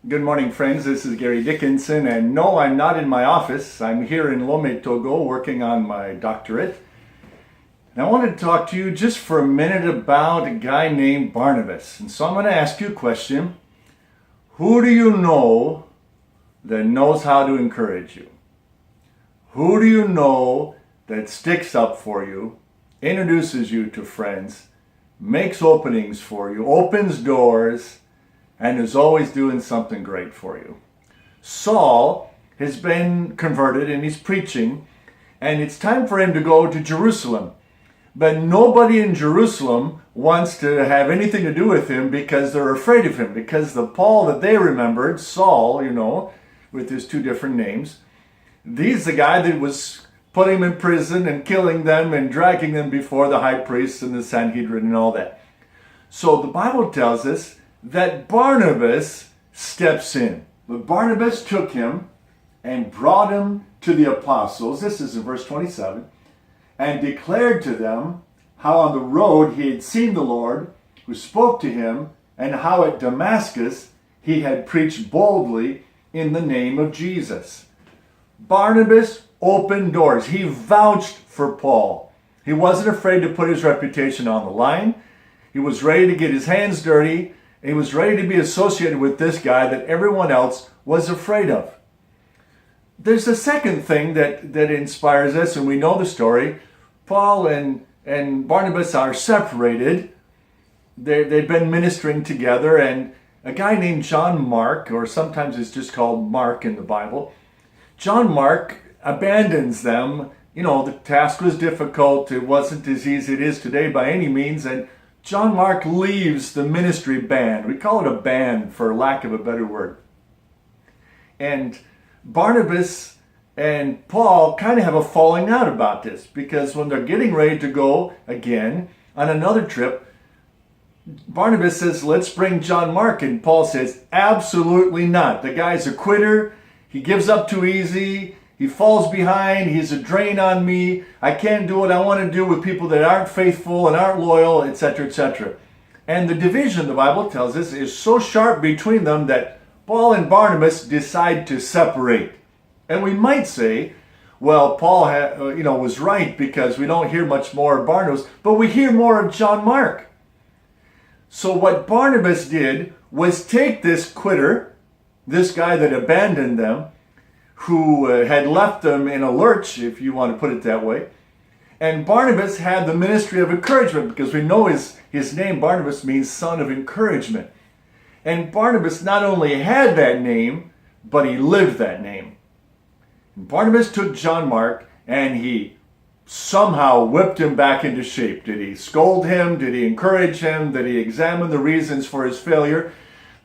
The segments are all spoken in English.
Good morning, friends. This is Gary Dickinson, and no, I'm not in my office. I'm here in Lomé, Togo, working on my doctorate. And I wanted to talk to you just for a minute about a guy named Barnabas. And so I'm going to ask you a question. Who do you know that knows how to encourage you? Who do you know that sticks up for you, introduces you to friends, makes openings for you, opens doors, and is always doing something great for you? Saul has been converted and he's preaching, and it's time for him to go to Jerusalem. But nobody in Jerusalem wants to have anything to do with him because they're afraid of him. Because the Paul that they remembered, Saul, with his two different names, he's the guy that was putting them in prison and killing them and dragging them before the high priests and the Sanhedrin and all that. So the Bible tells us that Barnabas steps in. But Barnabas took him and brought him to the apostles. This is in verse 27. And declared to them how on the road he had seen the Lord, who spoke to him, and how at Damascus he had preached boldly in the name of Jesus. Barnabas opened doors. He vouched for Paul. He wasn't afraid to put his reputation on the line. He was ready to get his hands dirty. He was ready to be associated with this guy that everyone else was afraid of. There's a second thing that inspires us, and we know the story. Paul and Barnabas are separated. They've been ministering together, and a guy named John Mark, or sometimes it's just called Mark in the Bible, John Mark abandons them. The task was difficult. It wasn't as easy as it is today by any means, and John Mark leaves the ministry band. We call it a band for lack of a better word. And Barnabas and Paul kind of have a falling out about this, because when they're getting ready to go again on another trip, Barnabas says, let's bring John Mark. And Paul says, absolutely not. The guy's a quitter. He gives up too easy. He falls behind. He's a drain on me. I can't do what I want to do with people that aren't faithful and aren't loyal, etc., etc. And the division, the Bible tells us, is so sharp between them that Paul and Barnabas decide to separate. And we might say, well, Paul was right, because we don't hear much more of Barnabas, but we hear more of John Mark. So what Barnabas did was take this quitter, this guy that abandoned them, who had left them in a lurch, if you want to put it that way. And Barnabas had the ministry of encouragement, because we know his name, Barnabas, means son of encouragement. And Barnabas not only had that name, but he lived that name. And Barnabas took John Mark and he somehow whipped him back into shape. Did he scold him? Did he encourage him? Did he examine the reasons for his failure?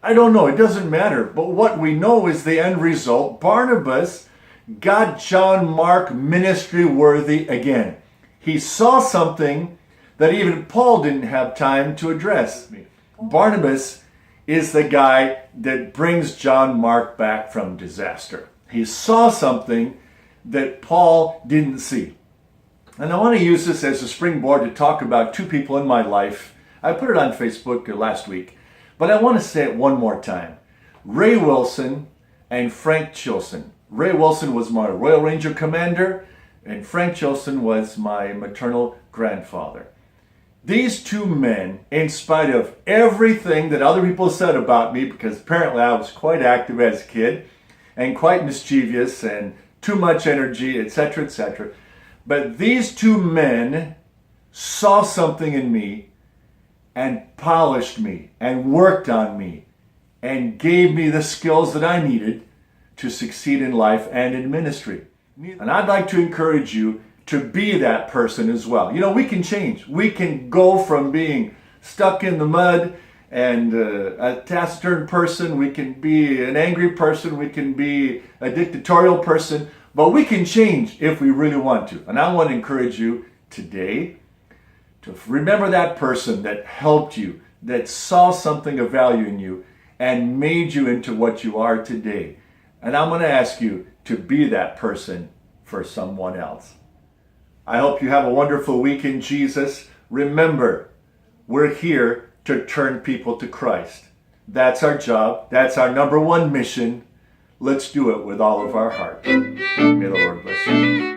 I don't know. It doesn't matter. But what we know is the end result. Barnabas got John Mark ministry worthy again. He saw something that even Paul didn't have time to address. Barnabas is the guy that brings John Mark back from disaster. He saw something that Paul didn't see. And I want to use this as a springboard to talk about two people in my life. I put it on Facebook last week, but I want to say it one more time. Ray Wilson and Frank Chilson. Ray Wilson was my Royal Ranger commander, and Frank Chilson was my maternal grandfather. These two men, in spite of everything that other people said about me, because apparently I was quite active as a kid, and quite mischievous and too much energy, etc., etc. But these two men saw something in me and polished me and worked on me and gave me the skills that I needed to succeed in life and in ministry. And I'd like to encourage you to be that person as well. We can change. We can go from being stuck in the mud and a taciturn person, we can be an angry person, we can be a dictatorial person, but we can change if we really want to. And I want to encourage you today to remember that person that helped you, that saw something of value in you, and made you into what you are today. And I'm going to ask you to be that person for someone else. I hope you have a wonderful week in Jesus. Remember, we're here to turn people to Christ. That's our job. That's our number one mission. Let's do it with all of our heart. May the Lord bless you.